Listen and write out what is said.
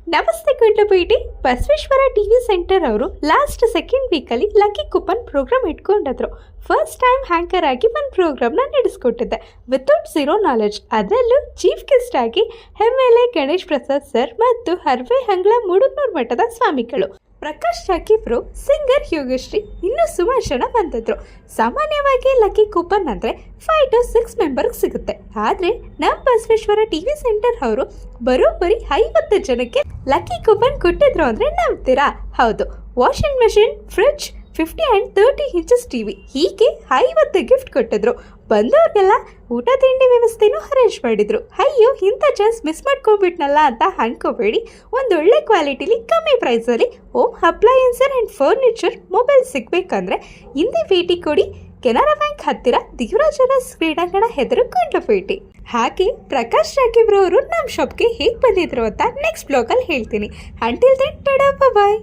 ನಮಸ್ತೆ ಕುಂಟಪೇಟೆ Basaveshwara TV centre ಅವರು last second ವೀಕಲ್ಲಿ ಲಕ್ಕಿ ಕೂಪನ್ ಪ್ರೋಗ್ರಾಮ್ ಇಟ್ಕೊಂಡಿದ್ರು. ಫಸ್ಟ್ ಟೈಮ್ ಹ್ಯಾಂಕರ್ ಆಗಿ ಒಂದು ಪ್ರೋಗ್ರಾಮ್ನ ನಡೆಸ್ಕೊಟ್ಟಿದ್ದೆ ವಿತೌಟ್ ಝೀರೋ ನಾಲೆಡ್ಜ್. ಅದರಲ್ಲೂ ಚೀಫ್ ಗೆಸ್ಟ್ ಆಗಿ MLA ಗಣೇಶ್ ಪ್ರಸಾದ್ ಸರ್ ಮತ್ತು ಹರ್ವೆ ಹಂಗ್ಲ ಮೂಡುಗ್ನೂರ್ ಮಠದ ಸ್ವಾಮಿಗಳು, ಪ್ರಕಾಶ್ ಜಾಕಿಬ್ರು, ಸಿಂಗರ್ ಯೋಗಶ್ರೀ, ಇನ್ನೂ ಸುಮಾರು ಜನ ಬಂದಿದ್ರು. ಸಾಮಾನ್ಯವಾಗಿ ಲಕ್ಕಿ ಕೂಪನ್ ಅಂದರೆ 5 to 6 ಮೆಂಬರ್ಗೆ ಸಿಗುತ್ತೆ. ಆದರೆ ನಮ್ಮ ಬಸವೇಶ್ವರ ಟಿವಿ ಸೆಂಟರ್ ಅವರು ಬರೋಬ್ಬರಿ 50 ಜನಕ್ಕೆ ಲಕ್ಕಿ ಕೂಪನ್ ಕೊಟ್ಟಿದ್ರು ಅಂದರೆ ನಂಬ್ತೀರಾ? ಹೌದು, washing machine, fridge, 50 and 30 inches TV, ಹೀಗೆ 50 ಗಿಫ್ಟ್ ಕೊಟ್ಟಿದ್ರು. ಬಂದವ್ರಿಗೆಲ್ಲ ಊಟ ತಿಂಡಿ ವ್ಯವಸ್ಥೆನೂ ಅರೇಂಜ್ ಮಾಡಿದ್ರು. ಅಯ್ಯೋ, ಇಂಥ ಚಾನ್ಸ್ ಮಿಸ್ ಮಾಡ್ಕೊಂಡ್ಬಿಟ್ನಲ್ಲ ಅಂತ ಅನ್ಕೋಬೇಡಿ. ಒಂದೊಳ್ಳೆ ಕ್ವಾಲಿಟಿಲಿ ಕಮ್ಮಿ ಪ್ರೈಸಲ್ಲಿ ಹೋಮ್ ಅಪ್ಲಯನ್ಸರ್ ಆ್ಯಂಡ್ ಫರ್ನಿಚರ್ ಮೊಬೈಲ್ ಸಿಗಬೇಕಂದ್ರೆ ಹಿಂದೆ ಭೇಟಿ ಕೊಡಿ. ಕೆನರಾ ಬ್ಯಾಂಕ್ ಹತ್ತಿರ ದೇವರಾಜನ ಕ್ರೀಡಾಂಗಣ ಹೆದರು ಕುಂಟಪೇಟೆ. ಹಾಗೆ ಪ್ರಕಾಶ್ ಜಾಕಿಬ್ರು ಅವರು ನಮ್ಮ ಶಾಪ್ಗೆ ಹೇಗೆ ಬಂದಿದ್ರು ಅಂತ ನೆಕ್ಸ್ಟ್ ಬ್ಲಾಗಲ್ಲಿ ಹೇಳ್ತೀನಿ. ಅಂಟಿಲ್ ದೆನ್ ಟಾಡಾ ಬಾಯ್.